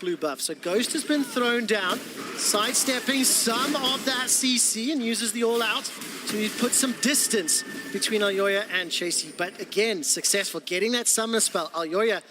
blue buff. So Ghost has been thrown down, sidestepping some of that CC and uses the all-out to put some distance between Alyoya and Chasey. But again, successful getting that summoner spell. Alyoya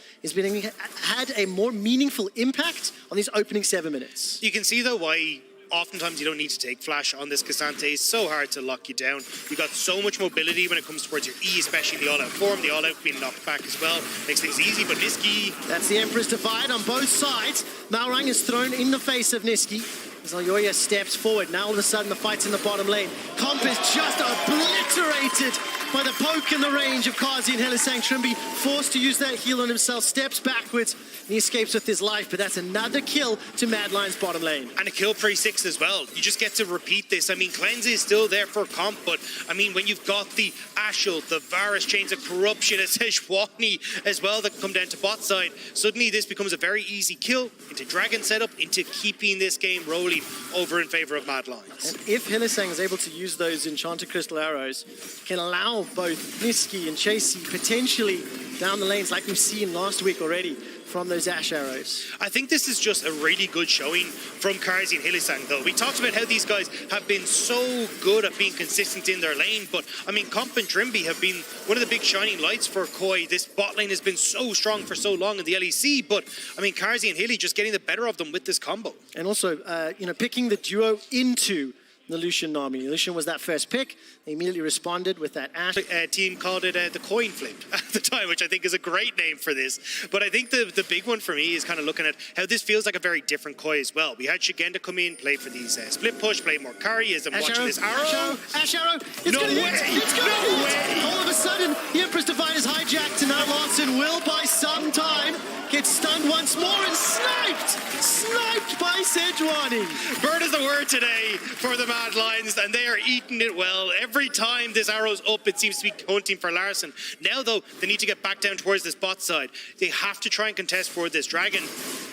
had a more meaningful impact on these opening 7 minutes. You can see though why oftentimes you don't need to take flash on this Cassante. It's so hard to lock you down. You got so much mobility when it comes towards your E, especially the all-out form. The all-out being knocked back as well makes things easy, but Niski... That's the Emperor's Divide on both sides. Malrang is thrown in the face of Niski as Alyoya steps forward. Now all of a sudden the fight's in the bottom lane. Comp is just obliterated by the poke and the range of Kazi and Hylissang. Trimby forced to use that heal on himself, steps backwards, and he escapes with his life, but that's another kill to Mad Lion's bottom lane. And a kill pre-6 as well. You just get to repeat this. I mean, Cleanse is still there for Comp, but I mean, when you've got the Ashel, the Varus, Chains of Corruption, a Sejuani as well that come down to bot side, suddenly this becomes a very easy kill into Dragon setup, into keeping this game rolling over in favor of Mad Lions. And if Hylissang is able to use those Enchanted Crystal Arrows, can allow both Niski and Chasey potentially down the lanes like we've seen last week already from those Ash Arrows. I think this is just a really good showing from Karzi and Hylissang though. We talked about how these guys have been so good at being consistent in their lane, but I mean, Comp and Trimby have been one of the big shining lights for Koi. This bot lane has been so strong for so long in the LEC, but I mean, Karzi and Hilly just getting the better of them with this combo. And also, you know, picking the duo into the Lucian Nami. Lucian was that first pick. They immediately responded with that Ash. Team called it the coin flip at the time, which I think is a great name for this. But I think the big one for me is kind of looking at how this feels like a very different Koi as well. We had Shigenda come in, play for these split push, play more carry as I'm watching this arrow. Ash Arrow! It's No gonna way! hit! It's gonna No hit! way! All of a sudden, the Empress Divide is hijacked, and now Larson will, by some time, get stunned once more and sniped! Sniped by Sejuani! Bird is the word today for the Mad Lions, and they are eating it well. Every time this arrow's up, it seems to be hunting for Larson. Now, though, they need to get back down towards this bot side. They have to try and contest for this dragon.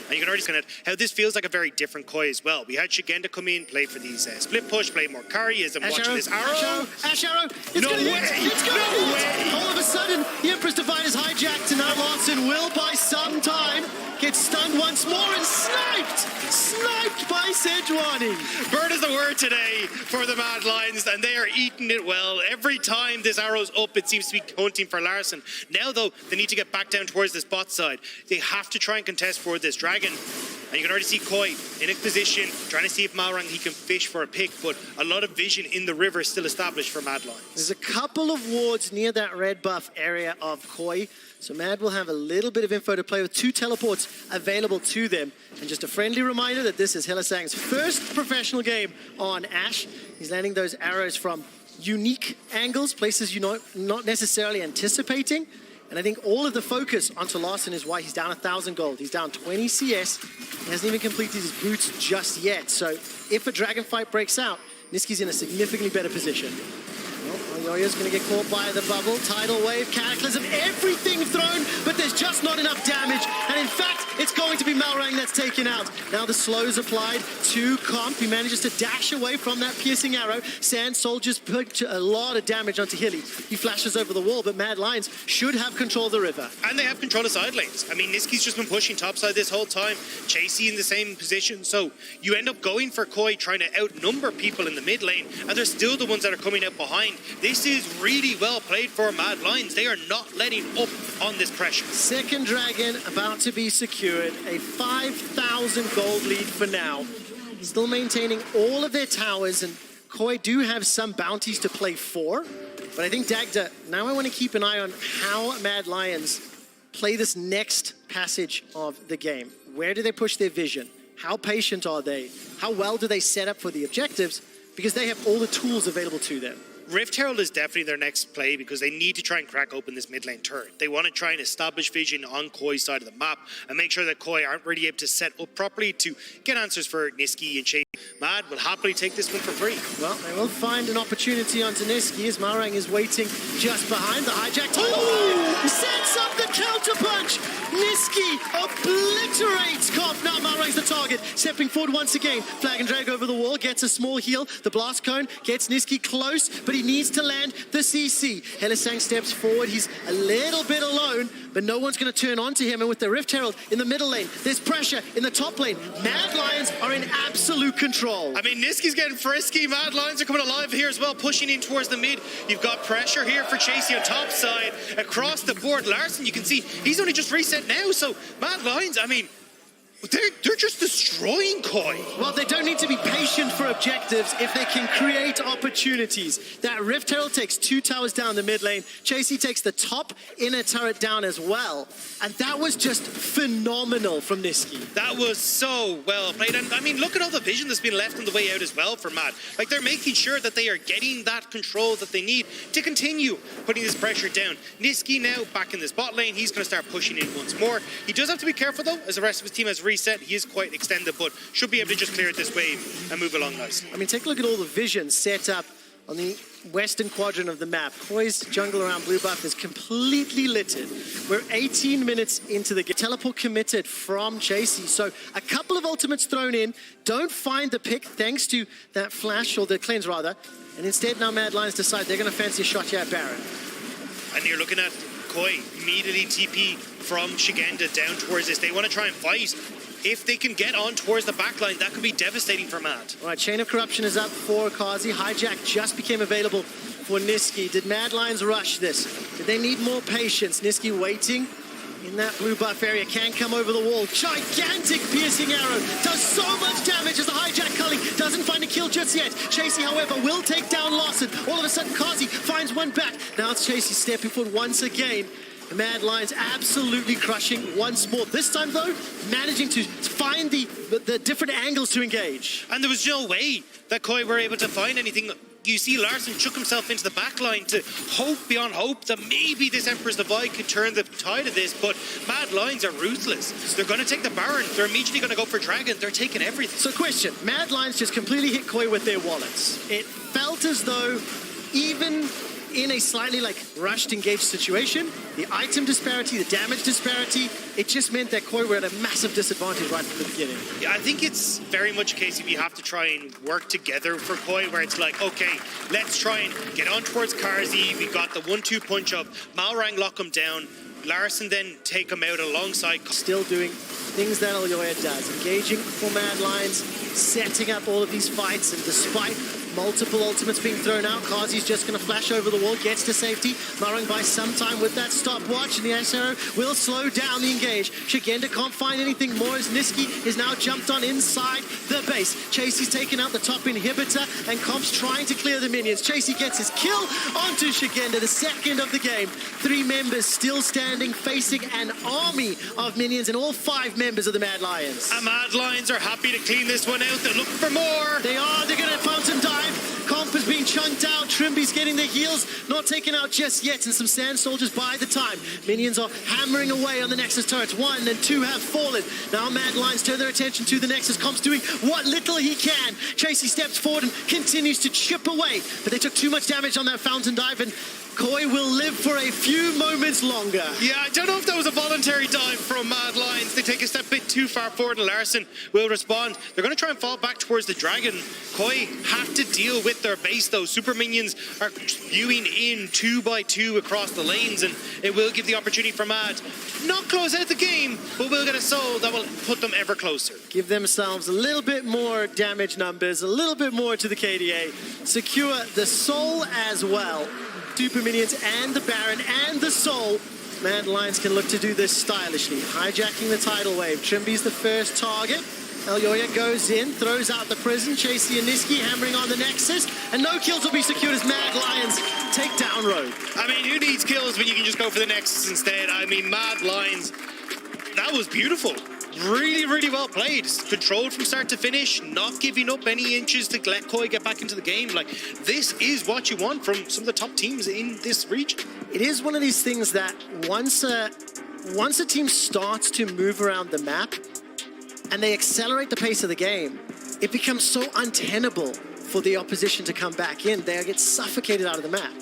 And you can already see how this feels like a very different Koi as well. We had Shigenda come in, play for these split push, play more carry as I'm watching this arrow. Ash Arrow! It's No gonna way! hit! It's gonna No hit! way! All of a sudden, the Empress Divide is hijacked, and now Larson will, by some time, get stunned once more and sniped! Sniped by Sejuani! Bird is the word today for the Mad Lions, and they are eating it well. Every time this arrow's up, it seems to be hunting for Larson. Now, though, they need to get back down towards this bot side. They have to try and contest for this dragon. And you can already see Koi in a position, trying to see if Malrang he can fish for a pick, but a lot of vision in the river still established for Mad Lions. There's a couple of wards near that red buff area of Koi, so Mad will have a little bit of info to play with. 2 teleports available to them. And just a friendly reminder that this is Hylissang's first professional game on Ash. He's landing those arrows from unique angles, places you're not necessarily anticipating. And I think all of the focus onto Larson is why he's down 1,000 gold. He's down 20 CS. He hasn't even completed his boots just yet. So if a dragon fight breaks out, Niski's in a significantly better position. Well, Alyoya's going to get caught by the bubble. Tidal wave, cataclysm, everything thrown, but there's just not enough damage. And in fact, it's going to be Malrang that's taken out. Now the slow's applied to Comp. He manages to dash away from that piercing arrow. Sand Soldiers put a lot of damage onto Hilly. He flashes over the wall, but Mad Lions should have control of the river. And they have control of side lanes. I mean, Niski's just been pushing topside this whole time. Chasey in the same position. So you end up going for Koi, trying to outnumber people in the mid lane, and they're still the ones that are coming out behind. This is really well played for Mad Lions. They are not letting up on this pressure. Second dragon about to be secured. A 5,000 gold lead for now. Still maintaining all of their towers, and Koi do have some bounties to play for. But I think Dagda, now I want to keep an eye on how Mad Lions play this next passage of the game. Where do they push their vision? How patient are they? How well do they set up for the objectives? Because they have all the tools available to them. Rift Herald is definitely their next play because they need to try and crack open this mid lane turret. They want to try and establish vision on Koi's side of the map and make sure that Koi aren't really able to set up properly to get answers for Niski and Chase. Mad will happily take this one for free. Well, they will find an opportunity onto Niski as Malrang is waiting just behind the hijack. Oh! Sets up the counter punch! Niski obliterates Comp. Now Malrang finds the target, stepping forward once again. Flag and drag over the wall, gets a small heal. The blast cone gets Niski close, but he needs to land the CC. Helisang steps forward. He's a little bit alone, but no one's going to turn on to him. And with the Rift Herald in the middle lane, there's pressure in the top lane. Mad Lions are in absolute control. I mean, Niski's getting frisky. Mad Lions are coming alive here as well, pushing in towards the mid. You've got pressure here for Chasey on top side. Across the board, Larson, you can see he's only just reset now. So Mad Lions, I mean, they're just destroying Koi. Well, they don't need to be patient for objectives if they can create opportunities. That Rift Herald takes 2 towers down the mid lane. Chasey takes the top inner turret down as well. And that was just phenomenal from Niski. That was so well played. And I mean, look at all the vision that's been left on the way out as well for Mad. Like, they're making sure that they are getting that control that they need to continue putting this pressure down. Niski now back in this bot lane. He's going to start pushing in once more. He does have to be careful, though, as the rest of his team has reset. He is quite extended, but should be able to just clear this wave and move along, guys. I mean, take a look at all the vision set up on the western quadrant of the map. Koi's jungle around blue buff is completely littered. We're 18 minutes into the game. Teleport committed from Chasey, so a couple of ultimates thrown in. Don't find the pick thanks to that flash, or the cleanse rather, and instead now Mad Lions decide they're going to fancy a shot here at Baron. And you're looking at Koi immediately TP from Shigenda down towards this. They want to try and fight. If they can get on towards the backline, that could be devastating for Mad. All right, Chain of Corruption is up for Kazi. Hijack just became available for Niski. Did Mad Lions rush this? Did they need more patience? Niski waiting in that blue buff area, can come over the wall. Gigantic piercing arrow, does so much damage as the Hijack culling doesn't find a kill just yet. Chasey, however, will take down Lawson. All of a sudden, Kazi finds one back. Now it's Chasey stepping forward once again. The Mad Lions absolutely crushing once more. This time, though, managing to find the different angles to engage. And there was no way that Koi were able to find anything. You see Larson chuck himself into the backline to hope beyond hope that maybe this Emperor's Divide could turn the tide of this, but Mad Lions are ruthless. So they're going to take the Baron. They're immediately going to go for Dragon. They're taking everything. So question, Mad Lions just completely hit Koi with their wallets. It felt as though even in a slightly rushed engaged situation, the item disparity, the damage disparity, it just meant that Koi were at a massive disadvantage right from the beginning. Yeah, I think it's very much a case of you have to try and work together for Koi, where it's like, okay, let's try and get on towards Karzi. We got the 1-2 punch of Malrang lock him down. Larson then take him out alongside. Still doing things that Elyoya does, engaging for Mad Lions, setting up all of these fights, and despite multiple ultimates being thrown out, Kazi's just going to flash over the wall, gets to safety. Malrang buys some time with that stopwatch, and the arrow will slow down the engage. Shigenda can't find anything more as Niski is now jumped on inside the base. Chasey's taken out the top inhibitor, and Comp's trying to clear the minions. Chasey gets his kill onto Shigenda, the second of the game. 3 members still standing, facing an army of minions, and all 5 members of the Mad Lions. And Mad Lions are happy to clean this one out. They're looking for more. They are. They're going to fountain dive. Comp is being chunked out. Trimby's getting the heals, not taken out just yet, and some Sand Soldiers by the time. Minions are hammering away on the Nexus turrets. 1 and 2 have fallen. Now Mad Lions turn their attention to the Nexus. Comp's doing what little he can. Chasey steps forward and continues to chip away, but they took too much damage on that fountain dive, and Koi will live for a few moments longer. Yeah, I don't know if that was a voluntary dive from Mad Lions. They take a step bit too far forward, and Larson will respond. They're going to try and fall back towards the Dragon. Koi have to deal with their base, though. Super minions are spewing in 2 by 2 across the lanes, and it will give the opportunity for Mad not close out the game, but will get a soul that will put them ever closer. Give themselves a little bit more damage numbers, a little bit more to the KDA. Secure the soul as well. Super minions and the Baron and the soul. Mad Lions can look to do this stylishly. Hijacking the tidal wave. Trimby's the first target. Elyoya goes in, throws out the prison. Chasey and Niski hammering on the Nexus, and no kills will be secured as Mad Lions take down Rogue. I mean, who needs kills when you can just go for the Nexus instead? I mean, Mad Lions, that was beautiful. Really, really well played. Controlled from start to finish, not giving up any inches to let Koi get back into the game. Like, this is what you want from some of the top teams in this region. It is one of these things that once a team starts to move around the map and they accelerate the pace of the game, it becomes so untenable for the opposition to come back in. They get suffocated out of the map.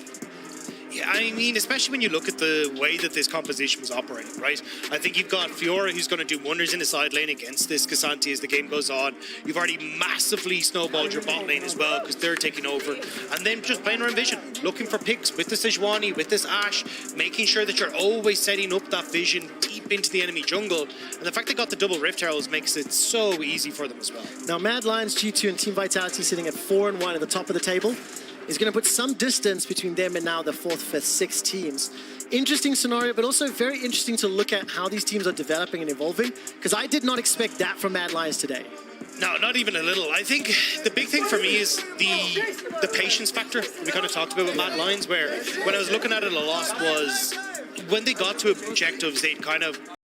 I mean, especially when you look at the way that this composition was operating, right? I think you've got Fiora, who's going to do wonders in the side lane against this Casanti as the game goes on. You've already massively snowballed your bot lane as well because they're taking over. And then just playing around vision, looking for picks with the Sejuani, with this Ashe, making sure that you're always setting up that vision deep into the enemy jungle. And the fact they got the double Rift Heralds makes it so easy for them as well. Now, Mad Lions, G2, and Team Vitality sitting at 4-1 at the top of the table is going to put some distance between them and now the 4th, 5th, 6th teams. Interesting scenario, but also very interesting to look at how these teams are developing and evolving, because I did not expect that from Mad Lions today. No, not even a little. I think the big thing for me is the patience factor we kind of talked about with Mad Lions, where when I was looking at it a lot was when they got to objectives, they'd kind of